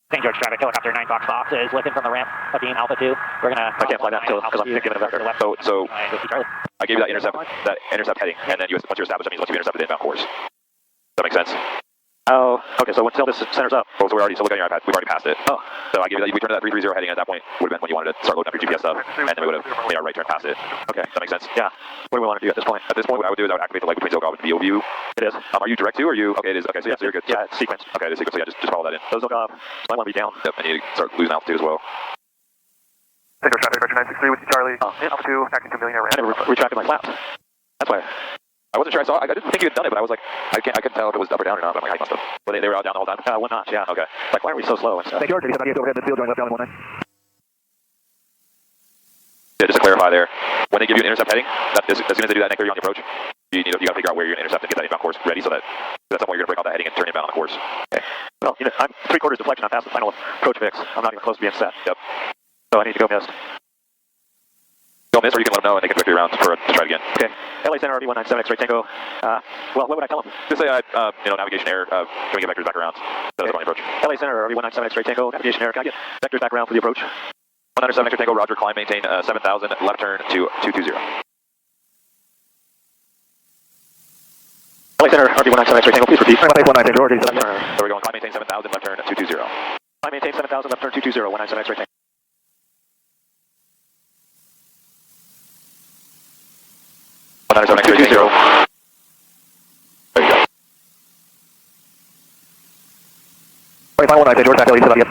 S6: St. George traffic, helicopter 9 Fox is lifting from the ramp of being Alpha 2. We're going to...
S4: I can't fly that until, because I'm thinking of that.
S1: So I gave you that intercept heading, and then once you're established, that means once you've intercepted the inbound course. Does that make sense?
S4: Oh, okay, so until this centers up.
S1: Well, so we're already, so look at your iPad, we've already passed it.
S4: Oh.
S1: So I give you that, we turned to that 330 heading, at that point would have been when you wanted to start loading up your GPS stuff, and then we would have made our right turn past it.
S4: Okay.
S1: Does that make sense?
S4: Yeah. What do we want to do at this point?
S1: At this point, what I would do is I would activate the light between Zogov and VO view.
S4: It is.
S1: Are you direct to, or are you, okay, it is, okay, so yeah, so you're good.
S4: Yeah, it's sequence.
S1: Okay, the sequence, so yeah, just follow that in.
S4: Those look up. Might want to be down.
S1: Yep, and you start losing altitude as well.
S2: Take our traffic, Roger 963 with you, Charlie.
S4: Yeah.
S2: Alpha 2, acting 2 million air
S4: I never retracted my flaps. That's why.
S1: I wasn't sure, I didn't think you had done it, but I was like, I couldn't tell if it was up or down or not, but I'm like, I must have. But they were out down the whole time?
S4: 1 notch, yeah.
S1: Okay.
S4: Like, why are we so slow and stuff?
S2: Thank you, George. 8798 overhead midfield, join left down 19.
S1: Yeah, just to clarify there, when they give you an intercept heading, as soon as they do that and clear you on the approach, you got to figure out where you're going to intercept and get that inbound course ready so that at some point you're going to break off that heading and turn inbound on the course.
S4: Okay. Well, I'm 3/4 deflection. I'm past the final approach fix. I'm not even close to being set.
S1: Yep.
S4: So I need to go missed.
S1: Don't miss, or you can let them know and they can direct you around to try it again.
S4: Okay. LA Center, RD197 X-ray Tango. Well, what would I tell them?
S1: Just say, navigation error, can we get vectors back around? That's on the approach.
S4: LA Center, RD197 X-ray Tango. Navigation error. Can I get vectors back around for the approach?
S1: 197 X-ray Tango, Roger, climb, maintain 7,000, left turn to 220.
S4: LA Center, RD197 X-ray Tango. Please repeat.
S2: 197 George.
S1: So we're going climb, maintain 7,000, left turn 220.
S4: I maintain 7,000, left turn 220, 197 X-ray Tango.
S1: X-ray Tango. There you go.
S2: 197 George, back LE 7 yep.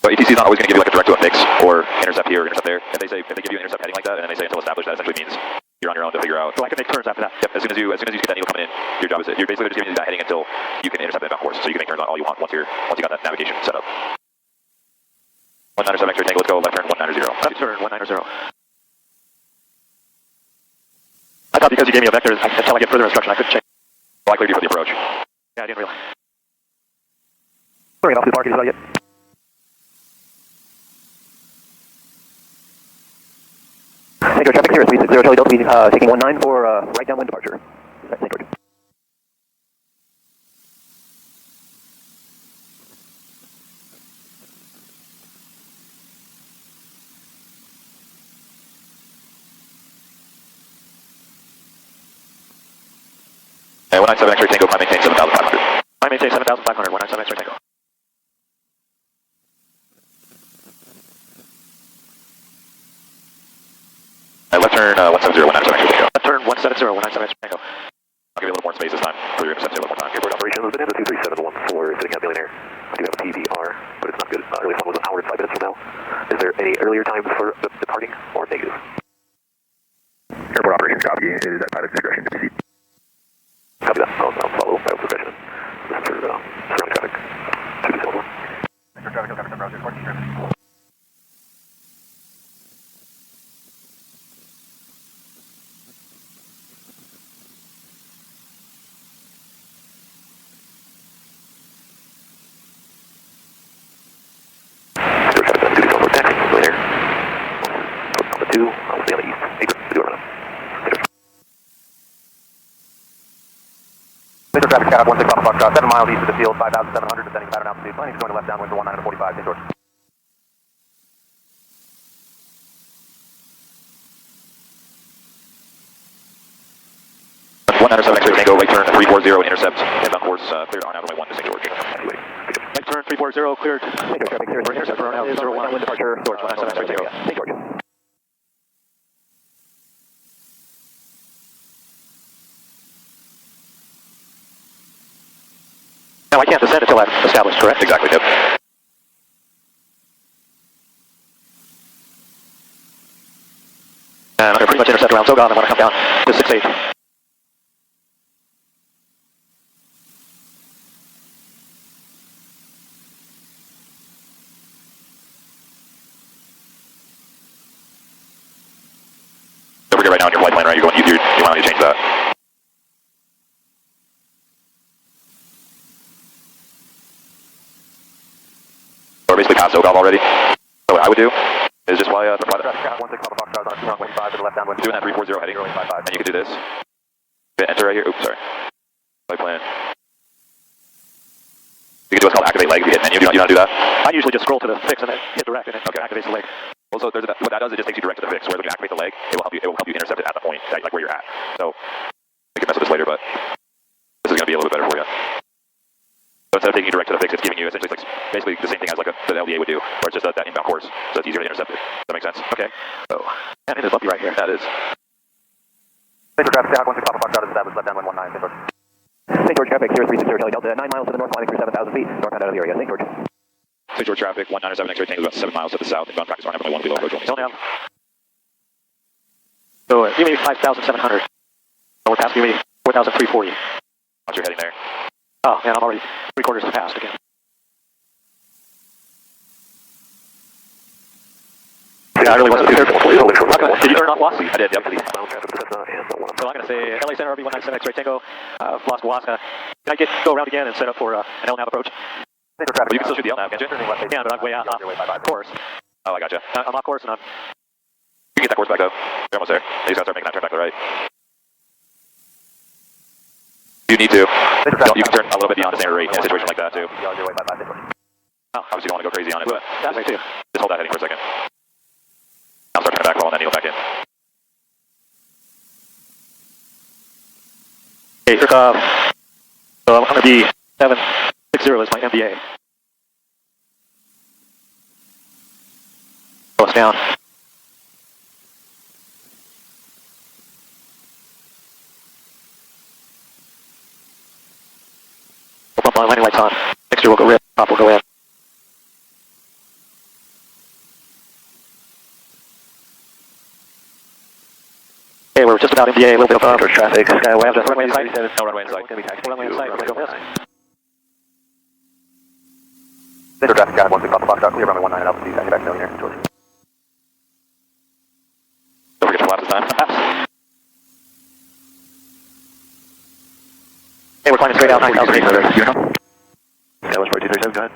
S1: But ETC is not always going to give you like a direct to a fix or intercept here or intercept there. If they give you an intercept heading like that and then they say until established, that essentially means you're on your own to figure out.
S4: So I can make turns after that.
S1: Yep. As soon as you get that needle coming in, your job is you're basically just giving you that heading until you can intercept the inbound course. So you can make turns on all you want once you got that navigation set up. 197 X-ray Tango, let's go left turn 190.
S4: Left turn 190. I thought because you gave me a vector until I get further instruction, I couldn't change.
S1: Well, I cleared you for the approach.
S4: Yeah, I didn't realize.
S2: Sorry, off to the park, is that yet? Thank you, traffic clear, 360 Charlie Delta, taking 19 for right downwind departure. Thank you.
S1: And 197 X-ray Tango, climb, maintain 7,500.
S4: I maintain 7,500, 197 X-ray Tango.
S1: Left turn 170, 197 X-ray Tango.
S4: Left turn 170, 197 X-ray Tango.
S1: I'll give you a little more space this time for your intercept, a little more time.
S2: Airport operations, Bonanza 23714, sitting at Billionaire. I do have a TVR, but it's not good. Early fun was an hour and 5 minutes from now. Is there any earlier time for departing or negative? Airport operations, copy. It is at pilot's discretion to proceed. Copy that. I'll follow pilot's discretion. This is for surrounding traffic. 2271. Extra traffic, helicopter, browser, 14 traffic. Traffic out 16 Papa Foxtrot, 7 miles east of the field, 5,700, descending pattern altitude, planning to join the left downwind for 1945, St. George.
S1: 197 X-ray Tango, right turn 340 and intercept, inbound course, cleared on runway 1 to St. George.
S4: Right turn 340, cleared.
S2: Or intercept for runway 01, departure, George, 197 X-ray Tango, St. George.
S4: Now I can't descend until I've established, correct?
S1: Exactly, yep.
S4: And I'm going to pretty much intercept around Zogon. I want to come down to 68.
S1: Over here right now in your flight plan, right? You want me to change that? So we're basically past Zogov already. So what I would do is just fly
S2: Traffic 16 Papa Foxtrot on 2 runway 5 to the left downwind.
S1: doing that 340 heading, and you could do this. Hit enter right here. Oops, sorry. Flight plan. You can do what's called activate leg. You hit menu. Do you know how to do that?
S4: I usually just scroll to the fix and then hit direct and it activates the leg.
S1: Well, so there's what that does, it just takes you direct to the fix. Whereas when you activate the leg, it will help you intercept it at the point, that, like where you're at. So we can mess with this later, but this is going to be a little bit better for you. So instead of taking you direct to the fix, it's giving you essentially like basically the same thing as like the LDA would do, where it's just that inbound course, so it's easier to intercept it. Does that make sense? Okay. So,
S4: Man, it is bumpy right here.
S1: that is.
S2: St. George traffic, Skyhawk 16 Papa Foxtrot is established, left down 119, St. George. St. George traffic, 0360 Charlie Delta, 9 miles to the north, climbing through 7,000 feet, northbound out of the area. St. George.
S1: St. George traffic, 197 X-ray Tango is about 7 miles to the south. Inbound practice run, only one below approach only.
S4: Don't have. So you may be 5,700. We're past you, maybe 4,340.
S1: Once you're heading there.
S4: Oh, man, I'm already 3/4 of past again.
S1: Yeah, I really wasn't too careful.
S4: Did you turn off WASP?
S1: I did, yep.
S4: So I'm going to say LA Center, RB197 X-ray Tango, lost WASP. Can I go around again and set up for an LNAV approach?
S1: Well, you can still shoot the LNAV, can't you?
S4: Yeah, but I'm way out off course.
S1: Oh, I gotcha.
S4: I'm off course and I'm...
S1: You can get that course back though. You're almost there. You just gotta start making that turn back to the right. You need to. You can turn a little bit beyond the standard rate in a situation like that too. Obviously you don't want to go crazy on it, but
S4: that way too.
S1: just hold that heading for a second. I'll start turning back low and then kneel back in.
S4: Okay, so I'm going to be 760 is my MBA. So it's down. We'll pump my landing lights on. Mixture will go red, top will go in. Okay, we're just about MBA, a little bit of
S2: traffic, Skyway,
S4: runway in sight.
S1: No runway inside.
S4: Runway in sight, we're going to go miss.
S2: St. George traffic, Skyhawk 16 Papa Foxtrot, clear runway 19 altitude, taxi back down here, George.
S1: Don't forget your flaps this time.
S4: Okay, we're climbing straight out 9,800.
S2: Skyway 4237, go ahead.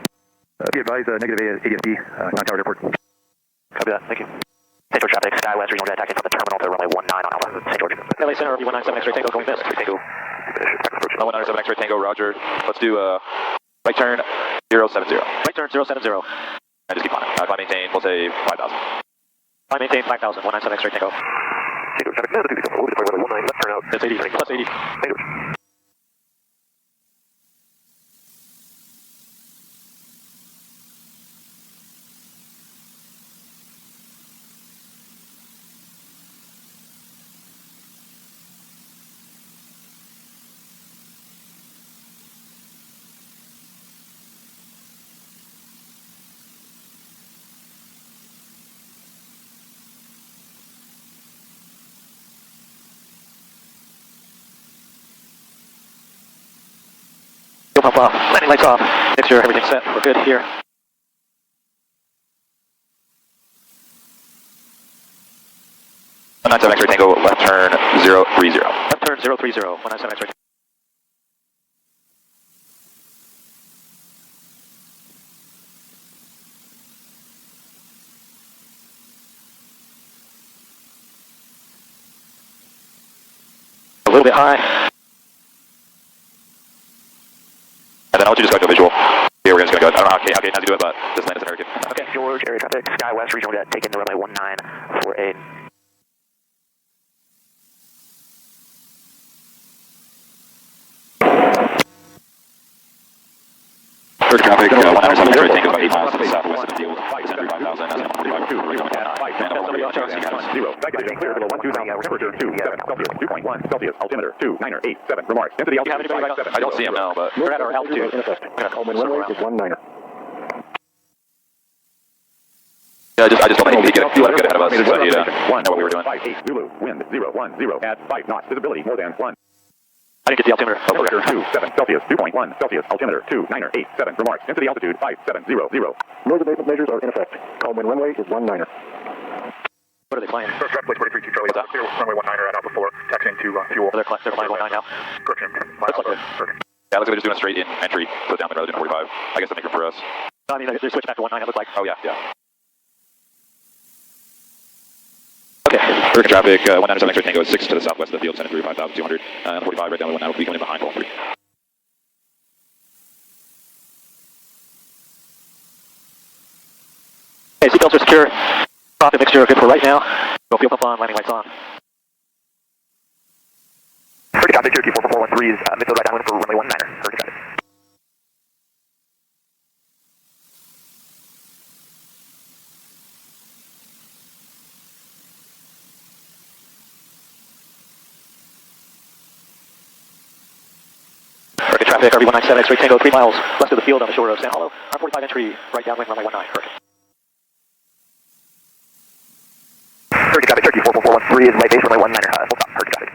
S2: Be advised, negative ADSB, non-tower airport. Copy that, thank you. St. George traffic, Skywest regional jet attacking from the terminal to runway 19 on Alpha, St. George.
S4: LA Center, RB197 X-ray Tango, going miss.
S2: Tango.
S1: 197 X-ray Tango, Roger. Let's do right turn 070.
S4: Right turn 070.
S1: And just keep on it. Climb maintain, we'll say 5,000.
S4: I maintain 5,000, 197 X-ray Tango.
S2: St. George traffic, no, the 19, left turn out.
S4: That's 80, plus 80.
S2: St. George.
S4: Pump off, landing lights off. Make sure everything's set. We're good here.
S1: One 97 X-ray Tango, left turn 030.
S4: Left turn 030, 197 X-ray. A little bit high.
S1: And then I want you to just go to a visual. Here, we're just going to go. I don't know how Kate has to do it, but just land us in Hurricane.
S2: Okay, George, area traffic, Skywest regional jet, taking the runway 1948.
S1: First traffic, 197 X-ray Tango, about 8 miles to the southwest of the field. 5,000, 5,000, that's
S3: altimeter 2987. Remarks. Density altitude 57.
S1: I don't see him now, but
S4: We're at our altitude.
S3: Coleman runway is 19er.
S1: yeah, I just don't think he could get ahead of us. So he'd know what we were doing.
S3: 58 Zulu, wind 010 at 5 knots, visibility more than 1.
S4: I didn't get the altimeter.
S3: Temperature 27 Celsius, 2.1 Celsius, altimeter 2987. Remarks. Density altitude 5700. Noise abatement measures are in effect. Coleman runway is 19er.
S4: What are they flying?
S2: First traffic, 43 Charlie, clear runway 19er at Alpha 4, taxiing to fuel.
S4: They're flying 19 now.
S2: Correction.
S4: Looks like
S1: Yeah, looks like they're just doing a straight in entry, so down the road in 45. I guess that'll make room for us.
S4: I mean, they switched back to 19, it looked like.
S1: Oh, yeah, yeah.
S4: Okay.
S1: Hurricane traffic, 197 X-ray Tango is 6 to the southwest of the field, sending through 5,200. 45 right down to 19 will be coming in behind 4-3.
S4: Okay, seatbelts are secure. Profit mixture good for right now. Go fuel pump on, landing lights on.
S2: Hurricane traffic, Cherokee 44413 is midfield right downwind for runway 19er. Hurricane traffic.
S4: Hurricane traffic, RV 197 X-ray Tango, 3 miles west of the field on the shore of San Hollow. R45 entry, right downwind, runway 19. Hurricane.
S2: Hurricane traffic, Cherokee 44413 is light base runway 19er. Full stop. Hurricane traffic.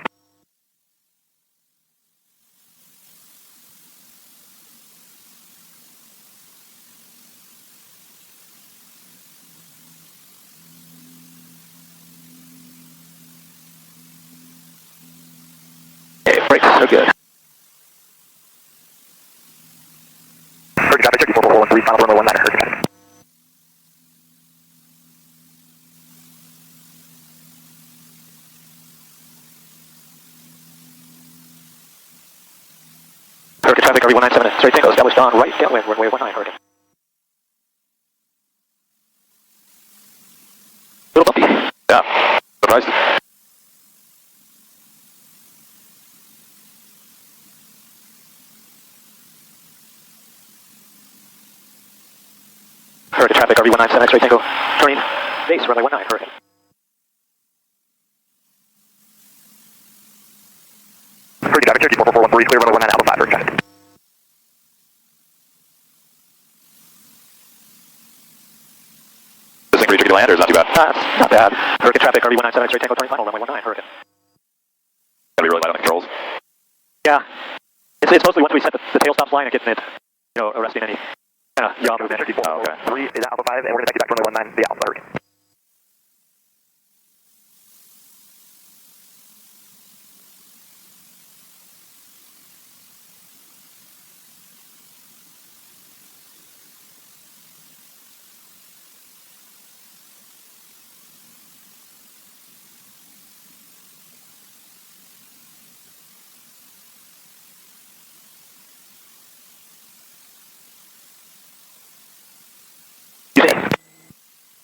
S4: Okay, brakes are good.
S2: Hurricane traffic, Cherokee 44413, final runway 19er. Hurricane traffic.
S4: Hurricane traffic, RV 197 X-ray Tango, established on right downwind, runway 19. Hurricane. Little bumpy.
S1: Yeah, surprised.
S4: Hurricane traffic, RV 197 X-ray Tango, turning base, runway 19. Hurricane.
S2: Hurricane traffic, Cherokee 44413, clear runway 19 Alpha 5. Hurricane traffic.
S1: This thing pretty tricky to land, or is it not too bad?
S4: Not bad. Hurricane traffic, RV 197 X-ray Tango, turning final, runway 19. Hurricane.
S1: Gotta be really light on the controls.
S4: Yeah. It's mostly once we set the tail stops line and getting it, arresting any kind of yaw movement.
S2: Cherokee 44413 is Alpha 5, and we're going to take you back to runway 19 via Alpha. Hurricane.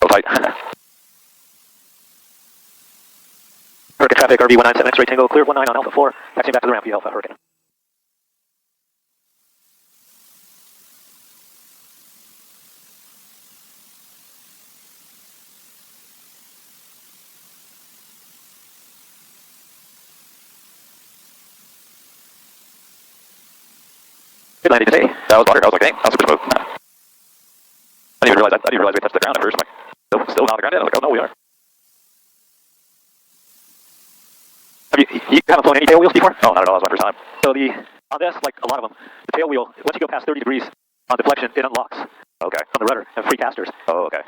S1: So tight.
S4: Hurricane traffic, RV 197 X-ray Tango, clear 19 on Alpha 4, taxiing back to the ramp via Alpha. Hurricane. Good landing today.
S1: That was water. I was like, dang, that was super smooth. I didn't even realize we touched the ground at first. I'm like, still not on the ground yet? I was like, oh no, we are.
S4: You haven't flown any tail wheels before?
S1: No, not at all. That was my first time.
S4: So on this, like a lot of them, the tail wheel, once you go past 30 degrees on deflection, it unlocks
S1: Okay.
S4: on the rudder and free casters.
S1: Oh, okay.